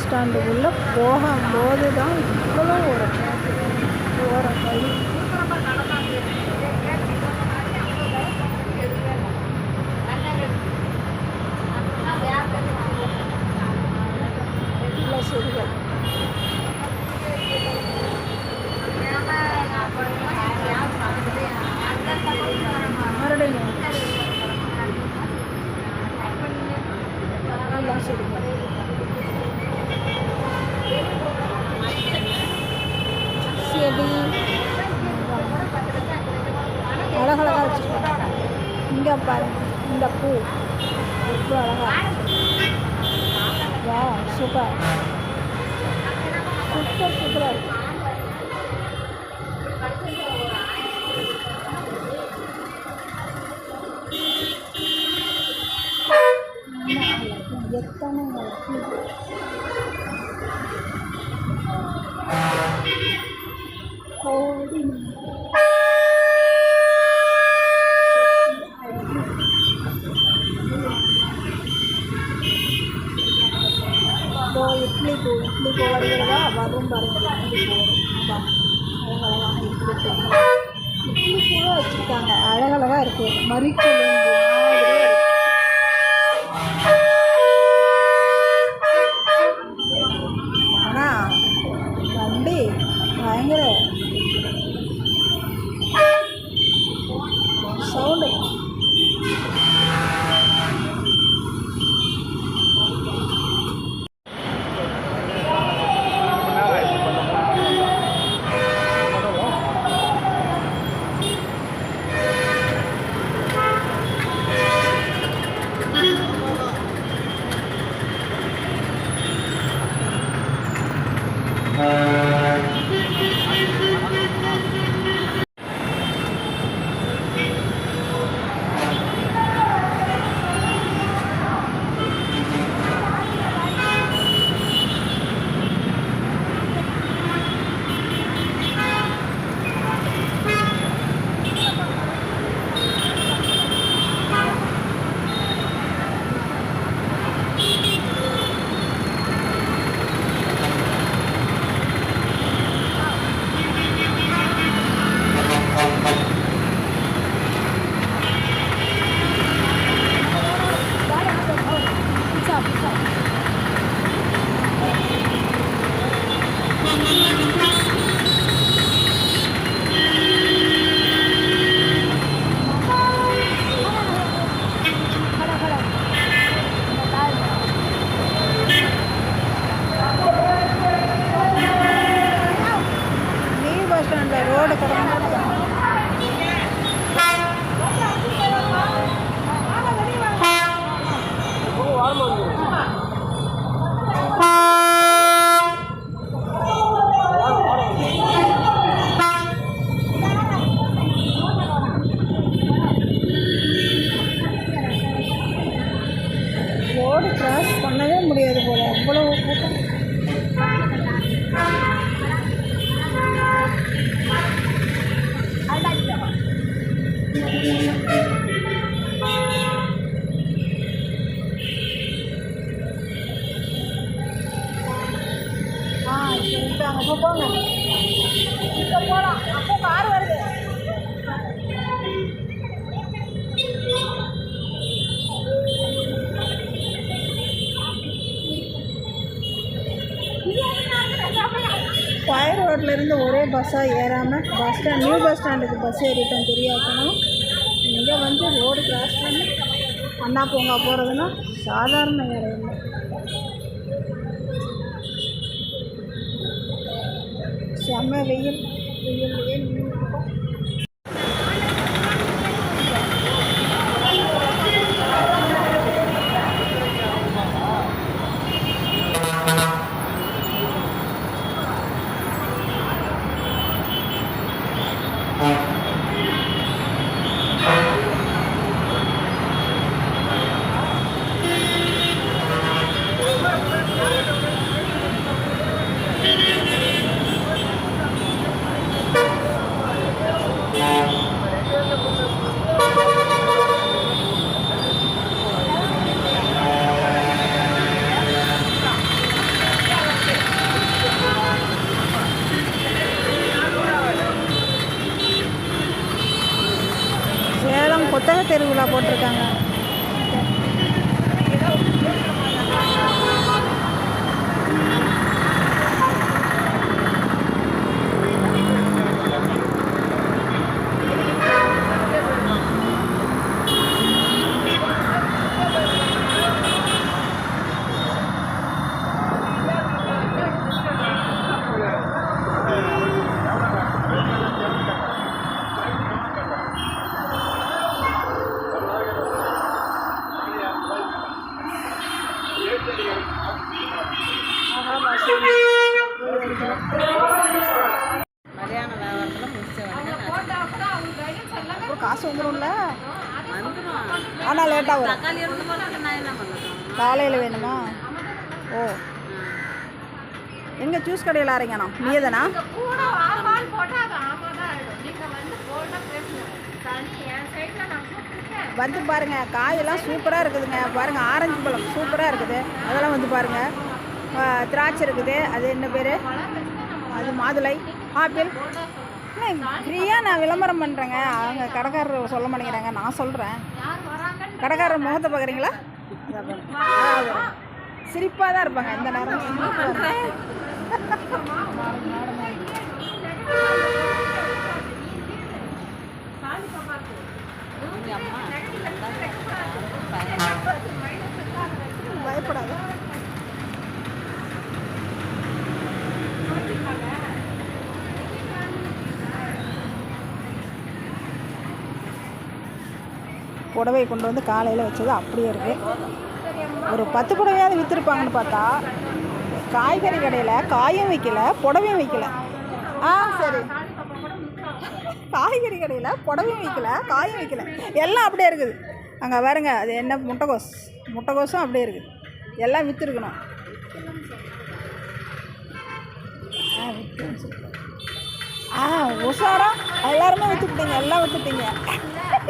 ஸ்டாண்டுக்குள்ளே போகும்போது தான் இவ்வளோ ஒரு டிராஃபிக் போகிற வழி. சரிகள் மறுபடியும் எல்லாம் சரிகள் செடி அழகழகாக வச்சுருக்காங்க. இங்கே பாருங்க, இந்த பூ எவ்வளோ அழகாக. வா, சூப்பர் சூப்பர் சூப்பராக இருக்குது. எத்தனை கோடி இட்லி பூ வருகிறதா வரும் பாருங்கள். இட்லி பூ அழகழகான இட்லி பூவை வச்சுருக்காங்க. அழகழகாக இருக்குது. மறிக்கொழுந்து மாதிரியே இருக்குது. ஆனால் வண்டி பயங்கர சவுண்டு. ரோடு கிராஸ் பண்ணவே முடியாது போல, அவ்வளவு கூட்டம். அங்கே போங்க, இங்கே போகலாம். அப்போ கார் வருது. ஸ்கொயர் ரோட்லேருந்து ஒரே பஸ்ஸாக ஏறாமல் நியூ பஸ் ஸ்டாண்டுக்கு பஸ் ஏறிட்டோம் தெரியாக்கணும். இங்கே வந்து ரோடு கிராஸ் பண்ணி அண்ணா பூங்கா போகிறதுனா சாதாரண இடம் இல்லை. செம்ம வெயில் நின்றுருக்கோம். புத்தக திருவிழா போட்டிருக்காங்க. மதியான வியாபாரத்தில் முடிச்சவங்க அப்புறம் காசு வந்துடும்ல. வந்துடும். ஆனால் லேட்டாக வரும். தக்காளி இருந்து போனாக்க நான் என்ன பண்ணணும்? காலையில் வேணுமா? ஓ, எங்கே ஜூஸ் கடையில் அரைங்கண்ணா நீயே தானா? வந்து பாருங்கள், காயெல்லாம் சூப்பராக இருக்குதுங்க. பாருங்கள், ஆரஞ்சு பழம் சூப்பராக இருக்குது. அதெல்லாம் வந்து பாருங்கள். திராட்சை இருக்குது, அது என்ன பேர், அது மாதுளை. ஆப்பிள் ஃப்ரீயாக நான் விளம்பரம் பண்ணுறேங்க. அவங்க கடைக்காரர் சொல்ல மாட்டேங்கிறாங்க, நான் சொல்கிறேன். கடைக்காரர் முகத்தை பார்க்குறீங்களா? சிரிப்பாக தான் இருப்பாங்க இந்த நேரம். பயப்படாத. புடவை கொண்டு வந்து காலையில் வச்சது அப்படியே இருக்குது. ஒரு 10 புடவையாவது விற்றுருப்பாங்கன்னு பார்த்தா காய்கறி கடையில் காயும் வைக்கல, புடவையும் வைக்கல. சரி, காய்கறி கடையில் புடவையும் வைக்கல, காயும் வைக்கல, எல்லாம் அப்படியே இருக்குது. அங்கே பாருங்க, அது என்ன முட்டைகோஸும் அப்படியே இருக்குது. எல்லாம் விற்றுருக்கணும். உஷாரா எல்லாருமே விற்றுப்பிட்டீங்க, எல்லாம் விற்றுட்டீங்க.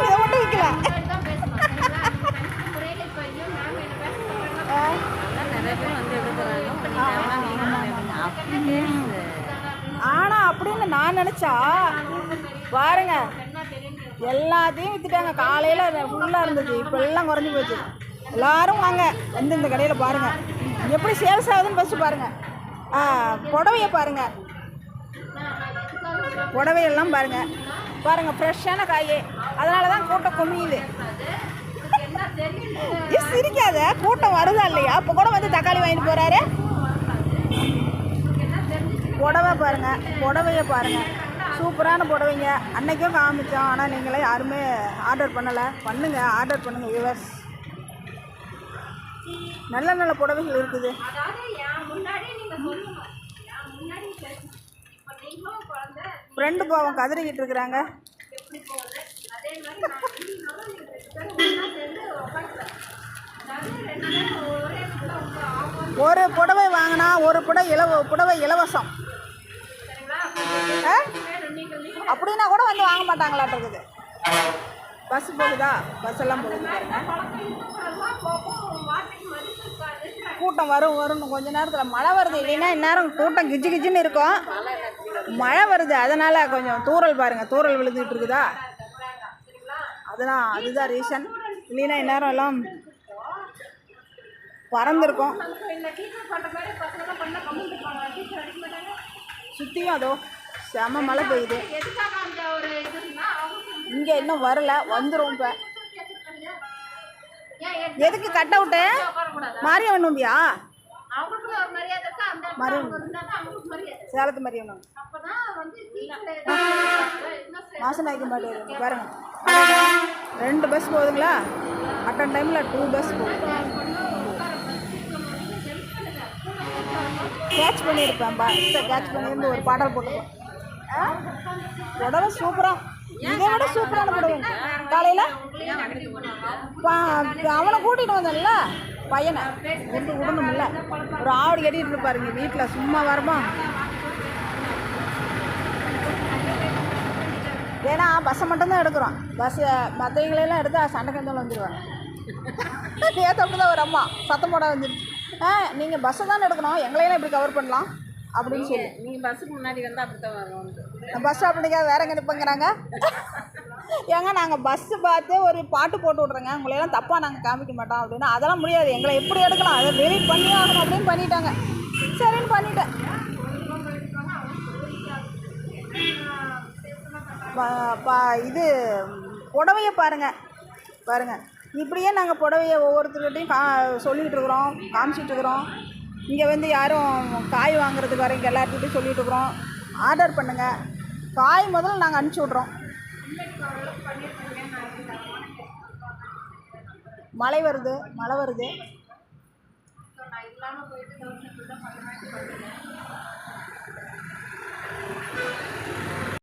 இதை மட்டும் விற்கல. ஆனால் அப்படின்னு நான் நினச்சா பாருங்க, எல்லாத்தையும் விற்றுட்டாங்க. காலையில் ஃபுல்லாக இருந்துச்சு, இப்போ எல்லாம் குறைஞ்சி போச்சு. எல்லோரும் வாங்க வந்து இந்த கடையில் பாருங்கள் எப்படி சேல்ஸ் ஆகுதுன்னு ஃபஸ்ட்டு பாருங்கள். புடவையை பாருங்கள், புடவையெல்லாம் பாருங்கள் ஃப்ரெஷ்ஷான காய். அதனால தான் கூட்டம் குமியுது. சிரிக்காத, கூட்டம் வருதா இல்லையா? அப்போ கூட வந்து தக்காளி வாங்கிட்டு போகிறாரு. புடவை பாருங்கள், புடவையை பாருங்கள், சூப்பரான புடவைங்க. அன்றைக்கும் காமிச்சோம், ஆனால் நீங்களே யாருமே ஆர்டர் பண்ணலை. ஆர்டர் பண்ணுங்கள் வியூவர்ஸ். நல்ல நல்ல புடவைகள் இருக்குது. ஃப்ரெண்டு பாவம் கதறிக்கிட்டு இருக்கிறாங்க. ஒரு புடவை வாங்கினா ஒரு புடவை இலவசம் அப்படின்னா கூட வந்து வாங்க மாட்டாங்களாட்டு இருக்குது. பஸ் போகுதா? பஸ் எல்லாம் போகுது. கூட்டம் வரும்னு கொஞ்ச நேரத்தில் மழை வருது. இல்லைன்னா இந்நேரம் கூட்டம் கிஜின்னு இருக்கும். மழை வருது, அதனால் கொஞ்சம் தூறல் பாருங்கள், தூறல் விழுந்துகிட்டு இருக்குதா, அதுதான் ரீசன். இல்லைன்னா இந்நேரம் எல்லாம் பறந்துருக்கும். சுற்றியும் அதோ செம மழை பெய்யுது. இங்கே இன்னும் வரல, வந்துடும். இப்போ எதுக்கு கட் அவுட்டு? மாரியம்மன் நோம்பியா? சேலத்து மாரியம்மன் மாசனாய்க்க மாட்டேங்குது பாருங்க. 2 பஸ் போகுதுங்களா? அட்டன் டைமில் 2 பஸ் போகுது. கேட்ச் பண்ணியிருப்பேன், பஸ்ஸை கேட்ச் பண்ணியிருந்து ஒரு பாடல் போட்டுப்போம். புடவை சூப்பராக, இதை விட சூப்பரான புடவை. காலையில் அவனை கூட்டிகிட்டு வந்தேன்ல பையனை, விடணும்ல. ஒரு ஆடு கட்டிகிட்டு இருப்பாருங்க வீட்டில், சும்மா வரமா. ஏன்னா பஸ்ஸை மட்டும்தான் எடுக்கிறோம். பஸ்ஸை மற்றவங்களெல்லாம் எடுத்தால் சண்டை கந்தாலும் வந்துடுவாங்க. நேற்று அப்படி தான் ஒரு அம்மா சத்தம் போட வந்துடுச்சு. நீங்கள் பஸ்ஸை தானே எடுக்கணும், எங்களையெல்லாம் இப்படி கவர் பண்ணலாம் அப்படின்னு சொல்லி. நீங்கள் பஸ்ஸுக்கு முன்னாடி வந்தால் அப்படி தான் வரும். பஸ் ஸ்டாப் பண்ணிக்காத வேற எங்கே நிற்பங்கிறாங்க. ஏங்க நாங்கள் பஸ்ஸு பார்த்து ஒரு பாட்டு போட்டு விட்றோங்க, உங்களையெல்லாம் தப்பாக நாங்கள் காமிக்க மாட்டோம் அப்படின்னா, அதெல்லாம் முடியாது, எங்களை எப்படி எடுக்கலாம், அதை டெலிட் பண்ணி ஆகணும் அப்படின்னு பண்ணிட்டாங்க. சரின்னு பண்ணிட்டேன். இது புடவைய பாருங்கள் இப்படியே நாங்கள் புடவைய ஒவ்வொருத்தர்கிட்டையும் சொல்லிகிட்டு இருக்கிறோம், காமிச்சிட்டு இருக்கிறோம். இங்கே வந்து யாரும் காய் வாங்குறதுக்கு வர இங்கே எல்லாத்துக்கிட்டையும் சொல்லிகிட்டு இருக்கிறோம், ஆர்டர் பண்ணுங்கள். காய் முதல்ல நாங்கள் அனுப்பிச்சி விட்றோம். மழை வருது.